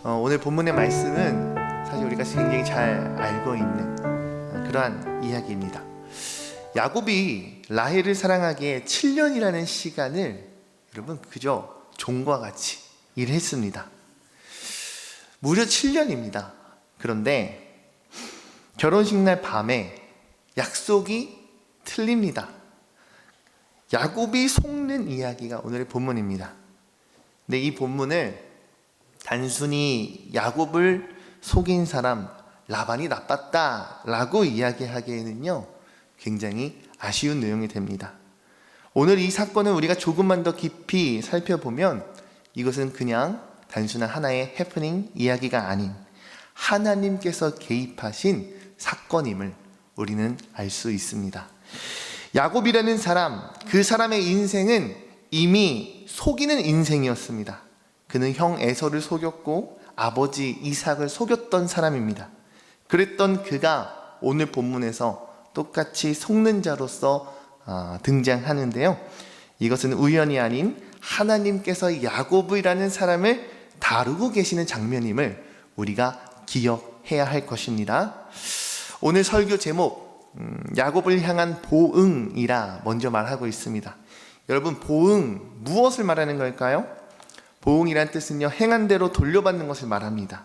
오늘 본문의 말씀은 사실 우리가 굉장히 잘 알고 있는 그러한 이야기입니다. 야곱이 라헬을 사랑하기에 7년이라는 시간을 여러분 그저 종과 같이 일했습니다. 무려 7년입니다. 그런데 결혼식 날 밤에 약속이 틀립니다. 야곱이 속는 이야기가 오늘의 본문입니다. 근데 이 본문을 단순히 야곱을 속인 사람 라반이 나빴다라고 이야기하기에는요 굉장히 아쉬운 내용이 됩니다. 오늘 이 사건을 우리가 조금만 더 깊이 살펴보면 이것은 그냥 단순한 하나의 해프닝 이야기가 아닌 하나님께서 개입하신 사건임을 우리는 알 수 있습니다. 야곱이라는 사람, 그 사람의 인생은 이미 속이는 인생이었습니다. 그는 형 에서를 속였고 아버지 이삭을 속였던 사람입니다. 그랬던 그가 오늘 본문에서 똑같이 속는 자로서 등장하는데요, 이것은 우연이 아닌 하나님께서 야곱이라는 사람을 다루고 계시는 장면임을 우리가 기억해야 할 것입니다. 오늘 설교 제목 야곱을 향한 보응이라 먼저 말하고 있습니다. 여러분, 보응 무엇을 말하는 걸까요? 보응이란 뜻은요, 행한 대로 돌려받는 것을 말합니다.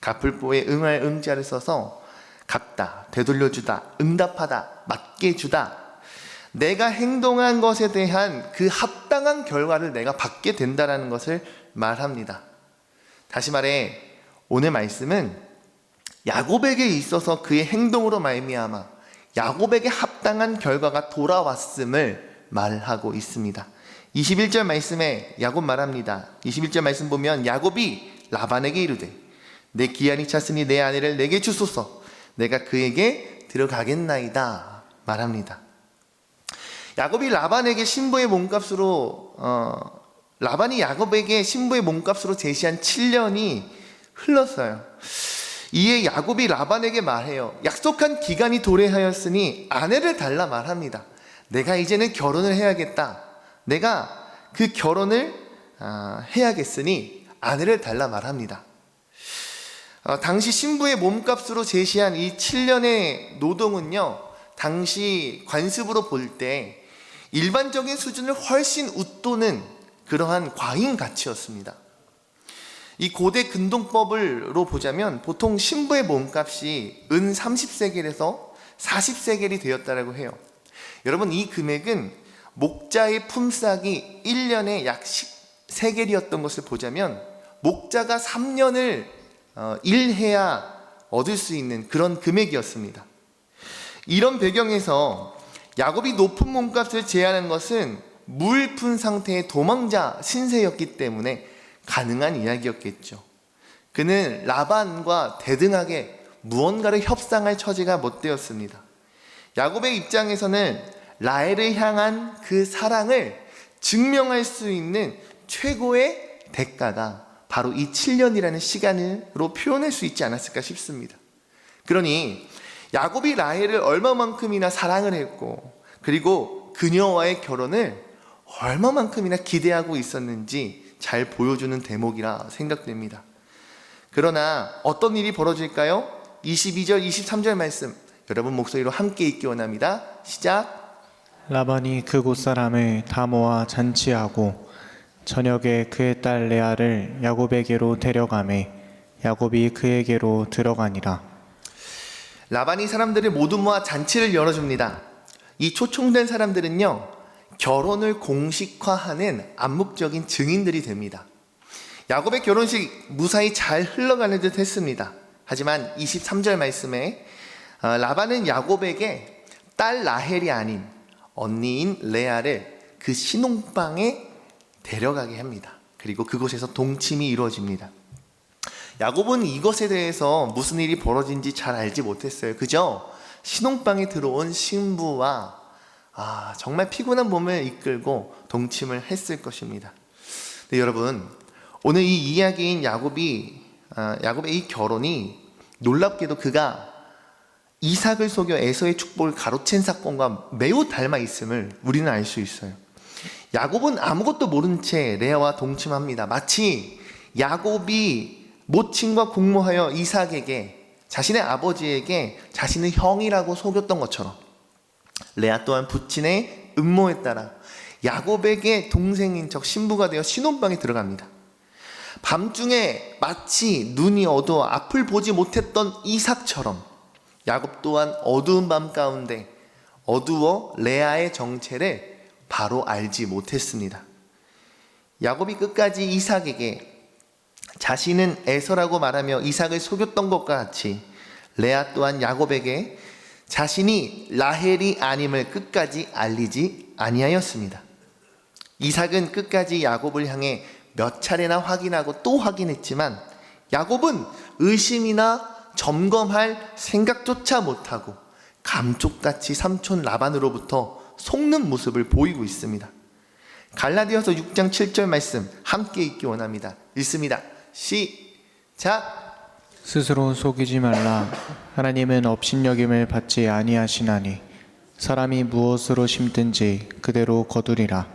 갚을보에 응할 응자를 써서 갚다, 되돌려주다, 응답하다, 맞게 주다, 내가 행동한 것에 대한 그 합당한 결과를 내가 받게 된다는 것을 말합니다. 다시 말해 오늘 말씀은 야곱에게 있어서 그의 행동으로 말미암아 야곱에게 합당한 결과가 돌아왔음을 말하고 있습니다. 21절 말씀에 야곱 말합니다. 21절 말씀 보면 야곱이 라반에게 이르되 내 기한이 찼으니 내 아내를 내게 주소서, 내가 그에게 들어가겠나이다 말합니다. 야곱이 라반에게 신부의 몸값으로 라반이 야곱에게 신부의 몸값으로 제시한 7년이 흘렀어요. 이에 야곱이 라반에게 말해요. 약속한 기간이 도래하였으니 아내를 달라 말합니다. 내가 이제는 결혼을 해야겠다. 내가 그 결혼을 해야겠으니 아내를 달라 말합니다. 당시 신부의 몸값으로 제시한 이 7년의 노동은요, 당시 관습으로 볼 때 일반적인 수준을 훨씬 웃도는 그러한 과잉 가치였습니다. 이 고대 근동법으로 보자면 보통 신부의 몸값이 은 30세겔에서 40세겔이 되었다고 해요. 여러분, 이 금액은 목자의 품삯이 1년에 약 10세겔이었던 것을 보자면 목자가 3년을 일해야 얻을 수 있는 그런 금액이었습니다. 이런 배경에서 야곱이 높은 몸값을 제한한 것은 무일푼 상태의 도망자 신세였기 때문에 가능한 이야기였겠죠. 그는 라반과 대등하게 무언가를 협상할 처지가 못 되었습니다. 야곱의 입장에서는 라헬을 향한 그 사랑을 증명할 수 있는 최고의 대가가 바로 이 7년이라는 시간으로 표현할 수 있지 않았을까 싶습니다. 그러니 야곱이 라헬을 얼마만큼이나 사랑을 했고, 그리고 그녀와의 결혼을 얼마만큼이나 기대하고 있었는지 잘 보여주는 대목이라 생각됩니다. 그러나 어떤 일이 벌어질까요? 22절, 23절 말씀 여러분 목소리로 함께 읽기 원합니다. 시작. 라반이 그곳 사람을 다 모아 잔치하고 저녁에 그의 딸 레아를 야곱에게로 데려가매 야곱이 그에게로 들어가니라. 라반이 사람들을 모두 모아 잔치를 열어줍니다. 이 초청된 사람들은요, 결혼을 공식화하는 암묵적인 증인들이 됩니다. 야곱의 결혼식 무사히 잘 흘러가는 듯 했습니다. 하지만 23절 말씀에 라반은 야곱에게 딸 라헬이 아닌 언니인 레아를 그 신혼방에 데려가게 합니다. 그리고 그곳에서 동침이 이루어집니다. 야곱은 이것에 대해서 무슨 일이 벌어진지 잘 알지 못했어요. 그저 신혼방에 들어온 신부와 정말 피곤한 몸을 이끌고 동침을 했을 것입니다. 네, 여러분, 오늘 이 이야기인 야곱의 이 결혼이 놀랍게도 그가 이삭을 속여 에서의 축복을 가로챈 사건과 매우 닮아 있음을 우리는 알 수 있어요. 야곱은 아무것도 모른 채 레아와 동침합니다. 마치 야곱이 모친과 공모하여 이삭에게, 자신의 아버지에게 자신의 형이라고 속였던 것처럼 레아 또한 부친의 음모에 따라 야곱에게 동생인 척 신부가 되어 신혼방에 들어갑니다. 밤중에 마치 눈이 어두워 앞을 보지 못했던 이삭처럼 야곱 또한 어두운 밤 가운데 어두워 레아의 정체를 바로 알지 못했습니다. 야곱이 끝까지 이삭에게 자신은 에서라고 말하며 이삭을 속였던 것과 같이 레아 또한 야곱에게 자신이 라헬이 아님을 끝까지 알리지 아니하였습니다. 이삭은 끝까지 야곱을 향해 몇 차례나 확인하고 또 확인했지만 야곱은 의심이나 점검할 생각조차 못하고 감쪽같이 삼촌 라반으로부터 속는 모습을 보이고 있습니다. 갈라디아서 6장 7절 말씀 함께 읽기 원합니다. 읽습니다. 시작. 스스로 속이지 말라. 하나님은 업신여김을 받지 아니하시나니 사람이 무엇으로 심든지 그대로 거두리라.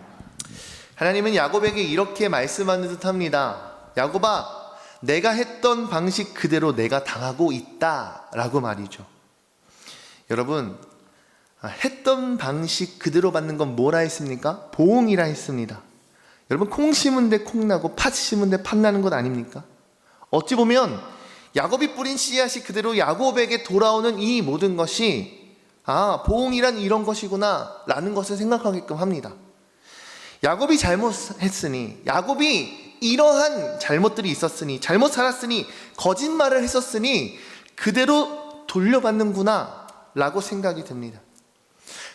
하나님은 야곱에게 이렇게 말씀하는 듯합니다. 야곱아, 내가 했던 방식 그대로 내가 당하고 있다 라고 말이죠. 여러분, 했던 방식 그대로 받는 건 뭐라 했습니까? 보응이라 했습니다. 여러분, 콩 심은 데 콩 나고 팥 심은 데 팥 나는 것 아닙니까? 어찌 보면 야곱이 뿌린 씨앗이 그대로 야곱에게 돌아오는 이 모든 것이 보응이란 이런 것이구나 라는 것을 생각하게끔 합니다. 야곱이 잘못했으니, 야곱이 이러한 잘못들이 있었으니, 잘못 살았으니, 거짓말을 했었으니 그대로 돌려받는구나 라고 생각이 듭니다.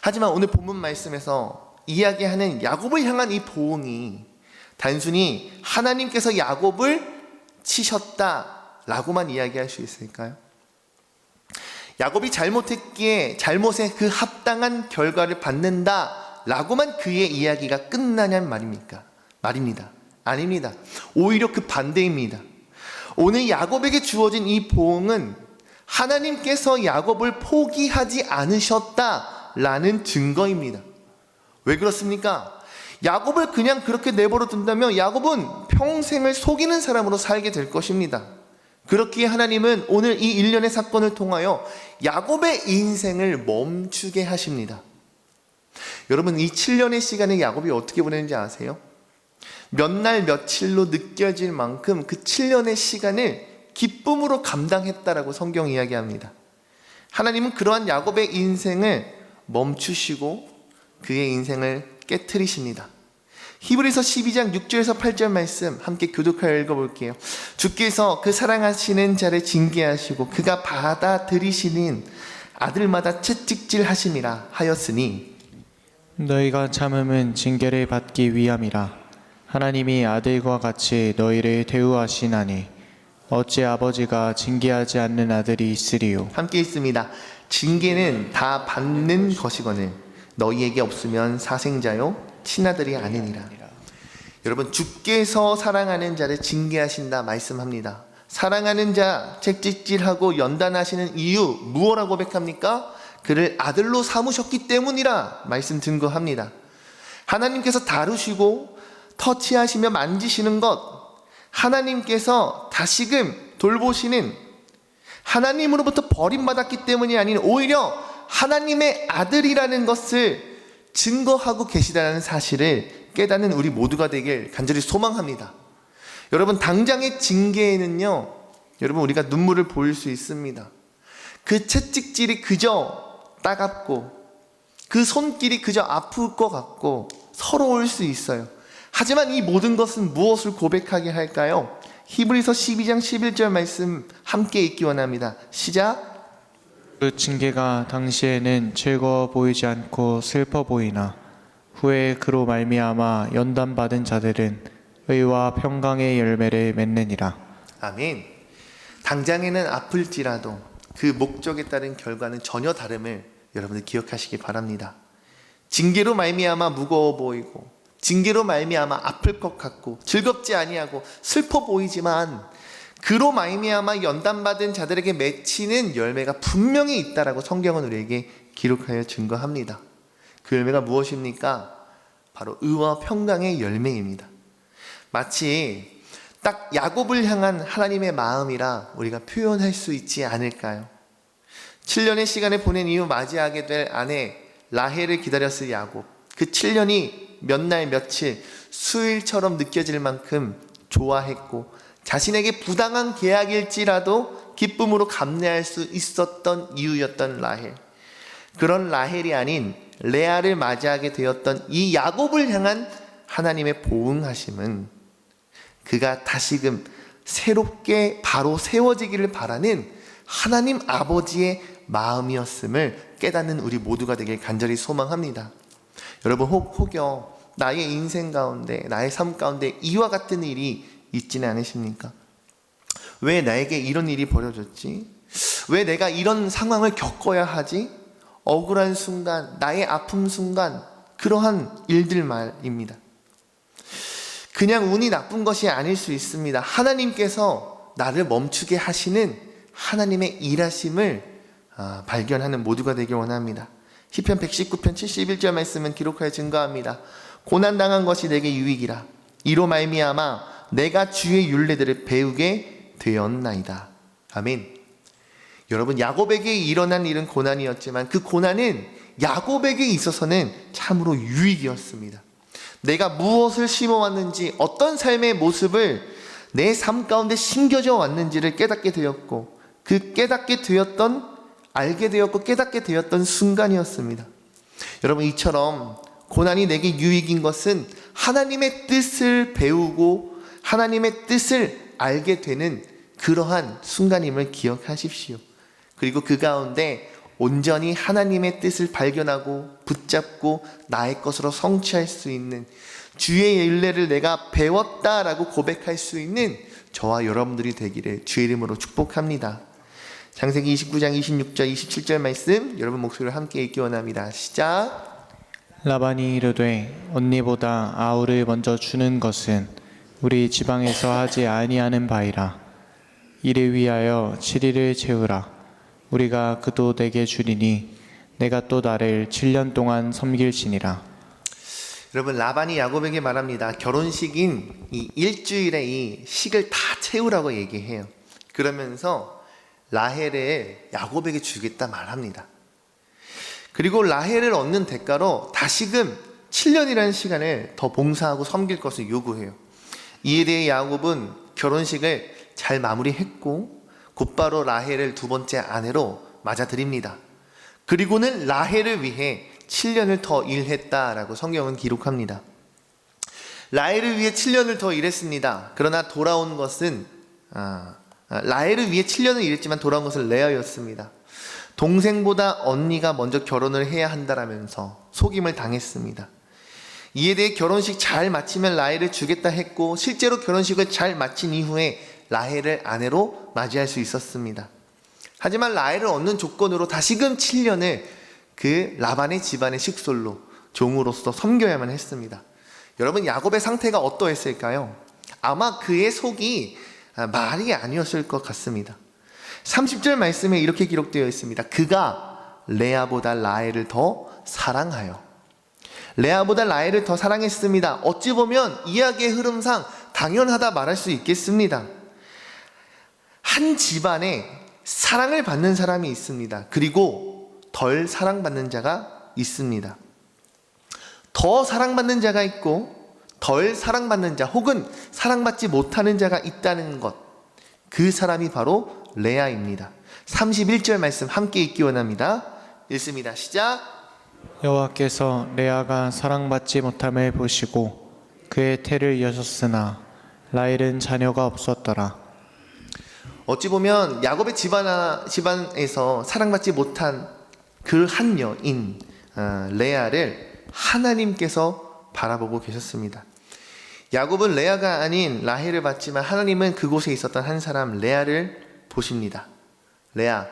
하지만 오늘 본문 말씀에서 이야기하는 야곱을 향한 이 보응이 단순히 하나님께서 야곱을 치셨다라고만 이야기할 수 있을까요? 야곱이 잘못했기에 잘못에 그 합당한 결과를 받는다라고만 그의 이야기가 끝나냔 말입니까? 말입니다. 아닙니다. 오히려 그 반대입니다. 오늘 야곱에게 주어진 이 보응은 하나님께서 야곱을 포기하지 않으셨다라는 증거입니다. 왜 그렇습니까? 야곱을 그냥 그렇게 내버려 둔다면 야곱은 평생을 속이는 사람으로 살게 될 것입니다. 그렇기에 하나님은 오늘 이 일련의 사건을 통하여 야곱의 인생을 멈추게 하십니다. 여러분, 이 7년의 시간을 야곱이 어떻게 보냈는지 아세요? 몇 날 며칠로 느껴질 만큼 그 7년의 시간을 기쁨으로 감당했다라고 성경 이야기합니다. 하나님은 그러한 야곱의 인생을 멈추시고 그의 인생을 깨트리십니다. 히브리서 12장 6절에서 8절 말씀 함께 교독하여 읽어볼게요. 주께서 그 사랑하시는 자를 징계하시고 그가 받아들이시는 아들마다 채찍질 하심이라 하였으니 너희가 참음은 징계를 받기 위함이라. 하나님이 아들과 같이 너희를 대우하시나니 어찌 아버지가 징계하지 않는 아들이 있으리요. 함께 있습니다. 징계는 다 받는 것이거늘 너희에게 없으면 사생자요 친아들이 아니니라. 여러분, 주께서 사랑하는 자를 징계하신다 말씀합니다. 사랑하는 자 채찍질하고 연단하시는 이유 무엇라고 고백합니까? 그를 아들로 삼으셨기 때문이라 말씀 증거합니다. 하나님께서 다루시고 터치하시며 만지시는 것, 하나님께서 다시금 돌보시는, 하나님으로부터 버림받았기 때문이 아닌 오히려 하나님의 아들이라는 것을 증거하고 계시다는 사실을 깨닫는 우리 모두가 되길 간절히 소망합니다. 여러분, 당장의 징계에는요, 여러분, 우리가 눈물을 보일 수 있습니다. 그 채찍질이 그저 따갑고 그 손길이 그저 아플 것 같고 서러울 수 있어요. 하지만 이 모든 것은 무엇을 고백하게 할까요? 히브리서 12장 11절 말씀 함께 읽기 원합니다. 시작. 그 징계가 당시에는 즐거워 보이지 않고 슬퍼 보이나 후에 그로 말미암아 연단받은 자들은 의와 평강의 열매를 맺느니라. 아멘. 당장에는 아플지라도 그 목적에 따른 결과는 전혀 다름을 여러분들 기억하시기 바랍니다. 징계로 말미암아 무거워 보이고 징계로 말미암아 아플 것 같고 즐겁지 아니하고 슬퍼 보이지만 그로 말미암아 연단받은 자들에게 맺히는 열매가 분명히 있다라고 성경은 우리에게 기록하여 증거합니다. 그 열매가 무엇입니까? 바로 의와 평강의 열매입니다. 마치 딱 야곱을 향한 하나님의 마음이라 우리가 표현할 수 있지 않을까요? 7년의 시간을 보낸 이후 맞이하게 될 아내 라헬을 기다렸을 야곱. 그 7년이 몇 날 며칠 수일처럼 느껴질 만큼 좋아했고 자신에게 부당한 계약일지라도 기쁨으로 감내할 수 있었던 이유였던 라헬. 그런 라헬이 아닌 레아를 맞이하게 되었던 이 야곱을 향한 하나님의 보응하심은 그가 다시금 새롭게 바로 세워지기를 바라는 하나님 아버지의 마음이었음을 깨닫는 우리 모두가 되길 간절히 소망합니다. 여러분 혹여 나의 인생 가운데 나의 삶 가운데 이와 같은 일이 있지는 않으십니까? 왜 나에게 이런 일이 벌어졌지? 왜 내가 이런 상황을 겪어야 하지? 억울한 순간, 나의 아픔 순간, 그러한 일들 말입니다. 그냥 운이 나쁜 것이 아닐 수 있습니다. 하나님께서 나를 멈추게 하시는 하나님의 일하심을 발견하는 모두가 되길 원합니다. 시편 119편 71절 말씀은 기록하여 증거합니다. 고난당한 것이 내게 유익이라. 이로 말미암아 내가 주의 율례들을 배우게 되었나이다. 아멘. 여러분, 야곱에게 일어난 일은 고난이었지만 그 고난은 야곱에게 있어서는 참으로 유익이었습니다. 내가 무엇을 심어왔는지, 어떤 삶의 모습을 내 삶 가운데 심겨져 왔는지를 깨닫게 되었고, 그 깨닫게 되었던, 알게 되었고 깨닫게 되었던 순간이었습니다. 여러분, 이처럼 고난이 내게 유익인 것은 하나님의 뜻을 배우고 하나님의 뜻을 알게 되는 그러한 순간임을 기억하십시오. 그리고 그 가운데 온전히 하나님의 뜻을 발견하고 붙잡고 나의 것으로 성취할 수 있는, 주의 율례를 내가 배웠다라고 고백할 수 있는 저와 여러분들이 되기를 주의 이름으로 축복합니다. 창세기 29장 26절 27절 말씀 여러분 목소리를 함께 읽기 원합니다. 시작. 라반이 이르되 언니보다 아우를 먼저 주는 것은 우리 지방에서 하지 아니하는 바이라. 이를 위하여 7일을 채우라. 우리가 그도 내게 주리니 내가 또 나를 7년 동안 섬길지니라. 여러분, 라반이 야곱에게 말합니다. 결혼식인 이 일주일에 이 식을 다 채우라고 얘기해요. 그러면서 라헬을 야곱에게 주겠다 말합니다. 그리고 라헬을 얻는 대가로 다시금 7년이라는 시간을 더 봉사하고 섬길 것을 요구해요. 이에 대해 야곱은 결혼식을 잘 마무리했고 곧바로 라헬을 두 번째 아내로 맞아들입니다. 그리고는 라헬을 위해 7년을 더 일했다라고 성경은 기록합니다. 라헬을 위해 7년을 더 일했습니다. 그러나 돌아온 것은 라헬을 위해 7년을 일했지만 돌아온 것은 레아였습니다. 동생보다 언니가 먼저 결혼을 해야 한다라면서 속임을 당했습니다. 이에 대해 결혼식 잘 마치면 라헬을 주겠다 했고 실제로 결혼식을 잘 마친 이후에 라헬을 아내로 맞이할 수 있었습니다. 하지만 라헬을 얻는 조건으로 다시금 7년을 그 라반의 집안의 식솔로 종으로서 섬겨야만 했습니다. 여러분, 야곱의 상태가 어떠했을까요? 아마 그의 속이 말이 아니었을 것 같습니다. 30절 말씀에 이렇게 기록되어 있습니다. 그가 레아보다 라헬을 더 사랑하여. 레아보다 라헬을 더 사랑했습니다. 어찌 보면 이야기의 흐름상 당연하다 말할 수 있겠습니다. 한 집안에 사랑을 받는 사람이 있습니다. 그리고 덜 사랑받는 자가 있습니다. 더 사랑받는 자가 있고 덜 사랑받는 자 혹은 사랑받지 못하는 자가 있다는 것, 그 사람이 바로 레아입니다. 31절 말씀 함께 읽기 원합니다. 읽습니다. 시작. 여호와께서 레아가 사랑받지 못함을 보시고 그의 태를 여셨으나 라헬은 자녀가 없었더라. 어찌 보면 야곱의 집안에서 사랑받지 못한 그 한 여인 레아를 하나님께서 바라보고 계셨습니다. 야곱은 레아가 아닌 라헬을 봤지만 하나님은 그곳에 있었던 한 사람 레아를 보십니다. 레아,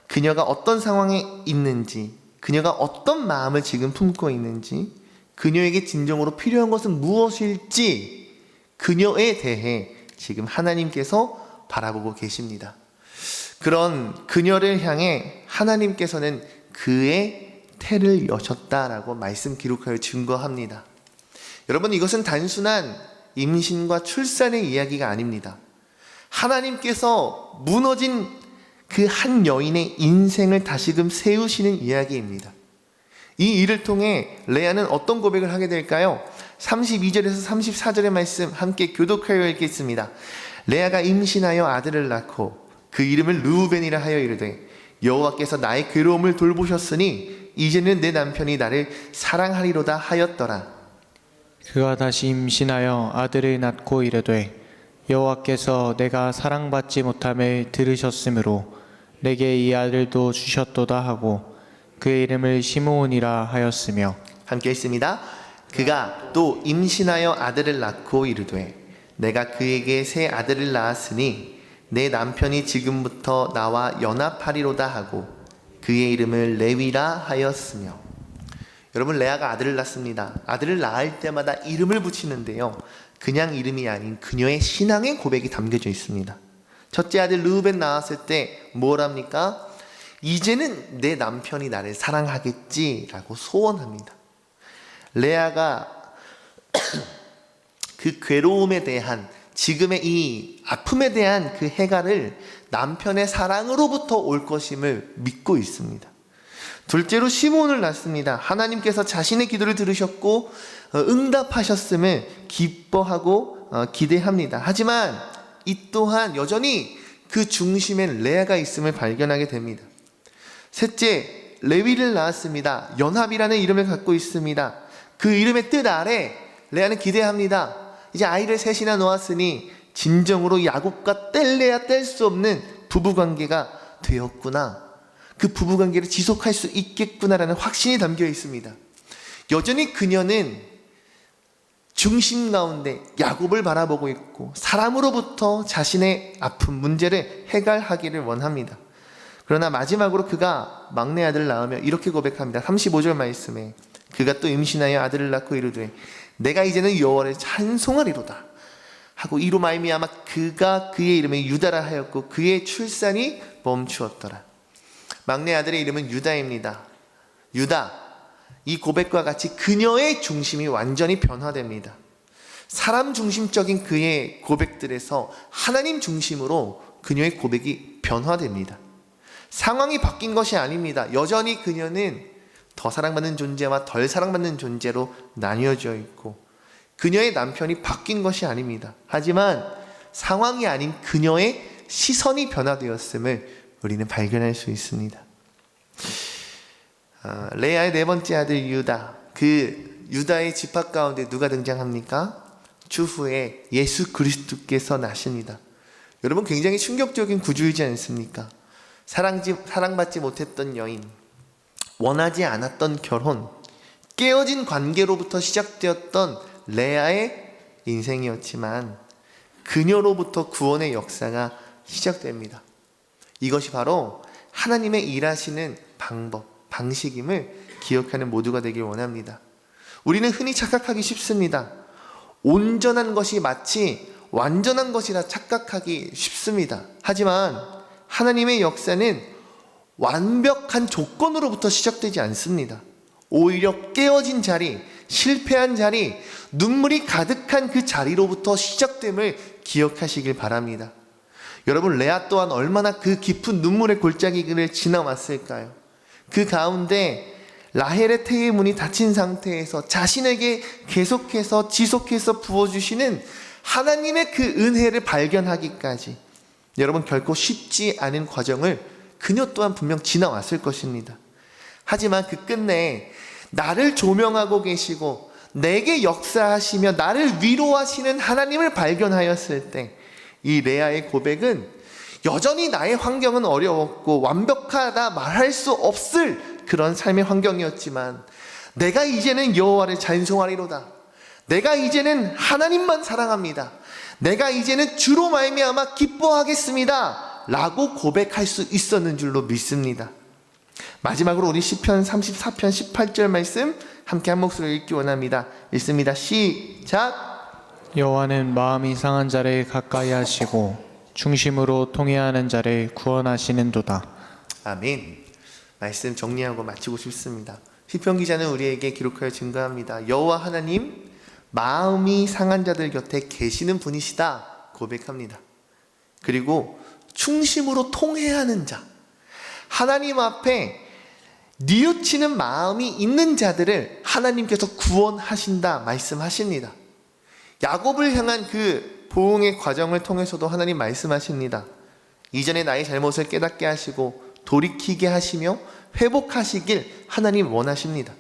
그녀가 어떤 상황에 있는지, 그녀가 어떤 마음을 지금 품고 있는지, 그녀에게 진정으로 필요한 것은 무엇일지 그녀에 대해 지금 하나님께서 바라보고 계십니다. 그런 그녀를 향해 하나님께서는 그의 태를 여셨다라고 말씀 기록하여 증거합니다. 여러분, 이것은 단순한 임신과 출산의 이야기가 아닙니다. 하나님께서 무너진 그 한 여인의 인생을 다시금 세우시는 이야기입니다. 이 일을 통해 레아는 어떤 고백을 하게 될까요? 32절에서 34절의 말씀 함께 교독하여 읽겠습니다. 레아가 임신하여 아들을 낳고 그 이름을 르우벤이라 하여 이르되 여호와께서 나의 괴로움을 돌보셨으니 이제는 내 남편이 나를 사랑하리로다 하였더라. 그가 다시 임신하여 아들을 낳고 이르되 여호와께서 내가 사랑받지 못함을 들으셨으므로 내게 이 아들도 주셨도다 하고 그의 이름을 시므온이라 하였으며 함께 읽습니다. 그가 또 임신하여 아들을 낳고 이르되 내가 그에게 새 아들을 낳았으니 내 남편이 지금부터 나와 연합하리로다 하고 그의 이름을 레위라 하였으며. 여러분, 레아가 아들을 낳습니다. 아들을 낳을 때마다 이름을 붙이는데요, 그냥 이름이 아닌 그녀의 신앙의 고백이 담겨져 있습니다. 첫째 아들 르우벤 낳았을 때 뭘 합니까? 이제는 내 남편이 나를 사랑하겠지라고 소원합니다. 레아가 그 괴로움에 대한, 지금의 이 아픔에 대한 그 해갈을 남편의 사랑으로부터 올 것임을 믿고 있습니다. 둘째로 시므온을 낳습니다. 하나님께서 자신의 기도를 들으셨고 응답하셨음을 기뻐하고 기대합니다. 하지만 이 또한 여전히 그 중심엔 레아가 있음을 발견하게 됩니다. 셋째, 레위를 낳았습니다. 연합이라는 이름을 갖고 있습니다. 그 이름의 뜻 아래 레아는 기대합니다. 이제 아이를 셋이나 놓았으니 진정으로 야곱과 뗄래야 뗄 수 없는 부부관계가 되었구나, 그 부부관계를 지속할 수 있겠구나라는 확신이 담겨 있습니다. 여전히 그녀는 중심 가운데 야곱을 바라보고 있고 사람으로부터 자신의 아픈 문제를 해결하기를 원합니다. 그러나 마지막으로 그가 막내 아들을 낳으며 이렇게 고백합니다. 35절 말씀에 그가 또 임신하여 아들을 낳고 이르되 내가 이제는 여호와를 찬송하리로다 하고 이로 말미암아 그가 그의 이름을 유다라 하였고 그의 출산이 멈추었더라. 막내 아들의 이름은 유다입니다. 유다, 이 고백과 같이 그녀의 중심이 완전히 변화됩니다. 사람 중심적인 그의 고백들에서 하나님 중심으로 그녀의 고백이 변화됩니다. 상황이 바뀐 것이 아닙니다. 여전히 그녀는 더 사랑받는 존재와 덜 사랑받는 존재로 나뉘어져 있고 그녀의 남편이 바뀐 것이 아닙니다. 하지만 상황이 아닌 그녀의 시선이 변화되었음을 우리는 발견할 수 있습니다. 레아의 네 번째 아들 유다, 그 유다의 집합 가운데 누가 등장합니까? 추후에 예수 그리스도께서 나십니다. 여러분, 굉장히 충격적인 구조이지 않습니까? 사랑받지 못했던 여인, 원하지 않았던 결혼, 깨어진 관계로부터 시작되었던 레아의 인생이었지만 그녀로부터 구원의 역사가 시작됩니다. 이것이 바로 하나님의 일하시는 방법, 방식임을 기억하는 모두가 되길 원합니다. 우리는 흔히 착각하기 쉽습니다. 온전한 것이 마치 완전한 것이라 착각하기 쉽습니다. 하지만 하나님의 역사는 완벽한 조건으로부터 시작되지 않습니다. 오히려 깨어진 자리, 실패한 자리, 눈물이 가득한 그 자리로부터 시작됨을 기억하시길 바랍니다. 여러분, 레아 또한 얼마나 그 깊은 눈물의 골짜기를 지나왔을까요? 그 가운데 라헬의 태의 문이 닫힌 상태에서 자신에게 계속해서 지속해서 부어주시는 하나님의 그 은혜를 발견하기까지 여러분, 결코 쉽지 않은 과정을 그녀 또한 분명 지나왔을 것입니다. 하지만 그 끝내 나를 조명하고 계시고 내게 역사하시며 나를 위로하시는 하나님을 발견하였을 때 이 레아의 고백은 여전히 나의 환경은 어려웠고 완벽하다 말할 수 없을 그런 삶의 환경이었지만 내가 이제는 여호와를 찬송하리로다. 내가 이제는 하나님만 사랑합니다. 내가 이제는 주로 말미암아 기뻐하겠습니다 라고 고백할 수 있었는 줄로 믿습니다. 마지막으로 우리 시편 34편 18절 말씀 함께 한 목소리로 읽기 원합니다. 읽습니다. 시작. 여호와는 마음이 상한 자를 가까이 하시고 중심으로 통회하는 자를 구원하시는도다. 아멘. 말씀 정리하고 마치고 싶습니다. 시편 기자는 우리에게 기록하여 증거합니다. 여호와 하나님, 마음이 상한 자들 곁에 계시는 분이시다 고백합니다. 그리고 충심으로 통회하는 자, 하나님 앞에 뉘우치는 마음이 있는 자들을 하나님께서 구원하신다 말씀하십니다. 야곱을 향한 그 보응의 과정을 통해서도 하나님 말씀하십니다. 이전에 나의 잘못을 깨닫게 하시고 돌이키게 하시며 회복하시길 하나님 원하십니다.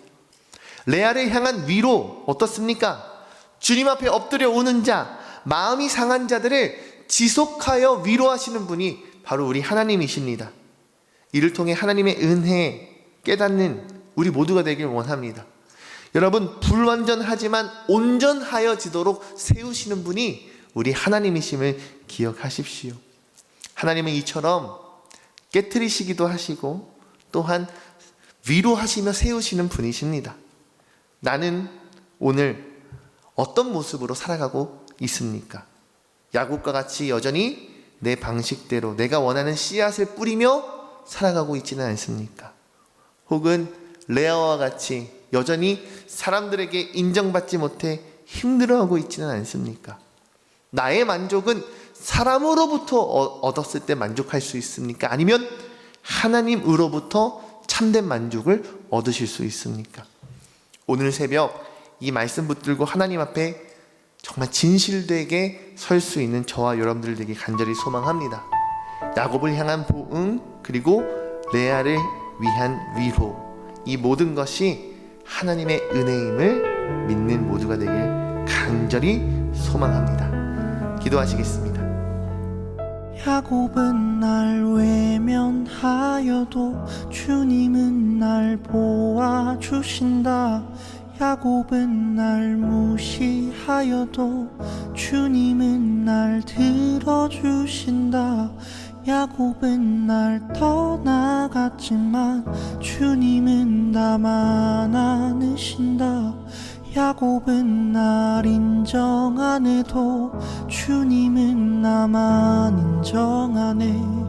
레아를 향한 위로 어떻습니까? 주님 앞에 엎드려 오는 자, 마음이 상한 자들을 지속하여 위로하시는 분이 바로 우리 하나님이십니다. 이를 통해 하나님의 은혜 깨닫는 우리 모두가 되길 원합니다. 여러분, 불완전하지만 온전하여지도록 세우시는 분이 우리 하나님이심을 기억하십시오. 하나님은 이처럼 깨트리시기도 하시고 또한 위로하시며 세우시는 분이십니다. 나는 오늘 어떤 모습으로 살아가고 있습니까? 야곱과 같이 여전히 내 방식대로 내가 원하는 씨앗을 뿌리며 살아가고 있지는 않습니까? 혹은 레아와 같이 여전히 사람들에게 인정받지 못해 힘들어하고 있지는 않습니까? 나의 만족은 사람으로부터 얻었을 때 만족할 수 있습니까? 아니면 하나님으로부터 참된 만족을 얻으실 수 있습니까? 오늘 새벽 이 말씀 붙들고 하나님 앞에 정말 진실되게 설 수 있는 저와 여러분들 되게 간절히 소망합니다. 야곱을 향한 보응, 그리고 레아를 위한 위로, 이 모든 것이 하나님의 은혜임을 믿는 모두가 되길 간절히 소망합니다. 기도하시겠습니다. 야곱은 날 외면하여도 주님은 날 보아주신다. 야곱은 날 무시하여도 주님은 날 들어주신다. 야곱은 날 떠나갔지만 주님은 나만 안으신다. 야곱은 날 인정 안 해도 주님은 나만 인정하네.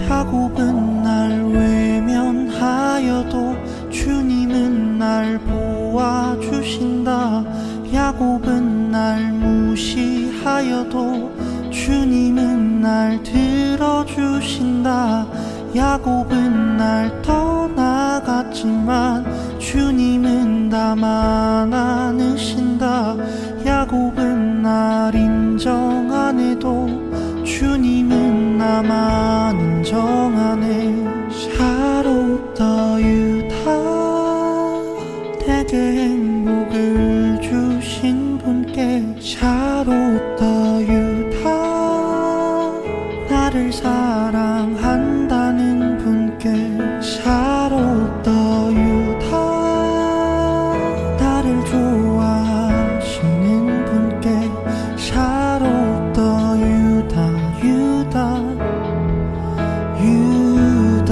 야곱은 날 외면하여도 주님은 날 보아주신다. 야곱은 날 무시하여도 주님은 날 들어주신다. 야곱은 날 떠나갔지만 주님은 나만 안으신다. 야곱은 날 인정 안 해도 주님은 나만 인정하네. Shadow the 유다, 내게 행복을 주신 분께 Shadow the 유다, 나를 사랑한다는 분께 Shadow the 유다, 나를 좋아하시는 분께 Shadow the 유다, 유다, 유다.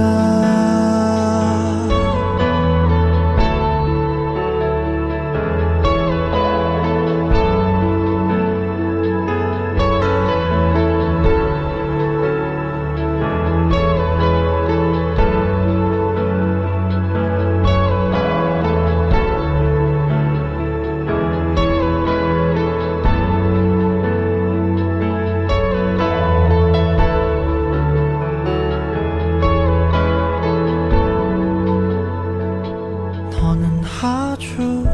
너는 아주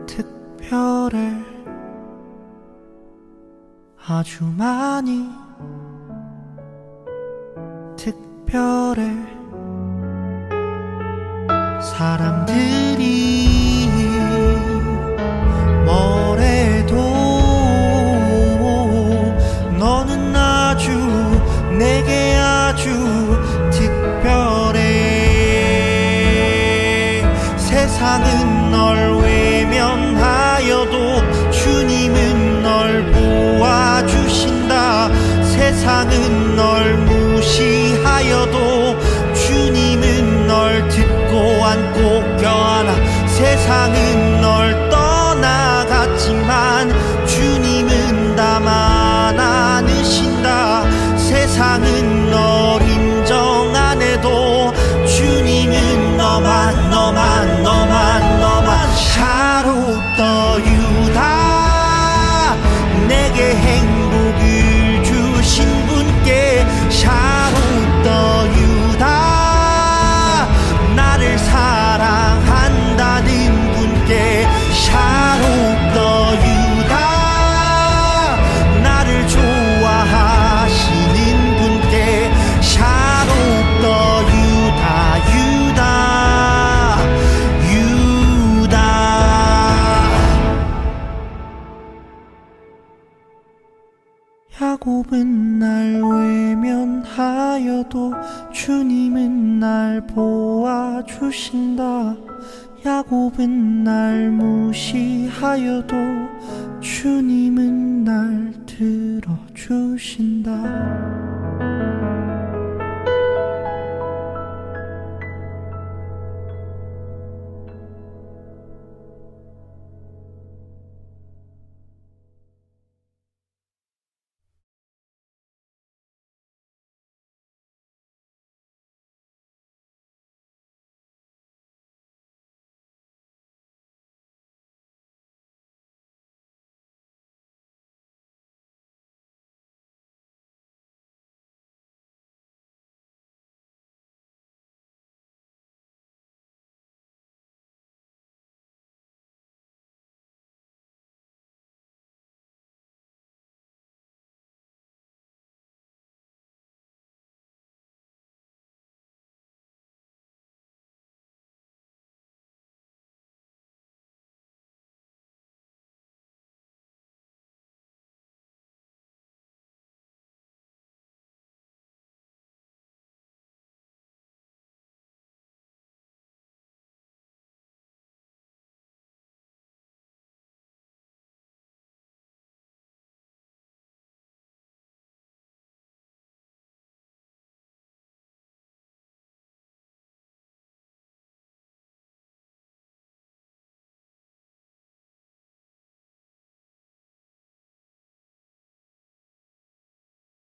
특별해. 아주 많이 특별해. 사람들이 뭐래도 너는 아주 내게 아주 특별해. 세상은 널 외면하여도 주님은 널 보아주신다. 세상은 널 무시하여도 주님은 널 듣고 안고 껴안아. 세상은 널 야곱은 날 외면하여도 주님은 날 보아주신다. 야곱은 날 무시하여도 주님은 날 들어주신다.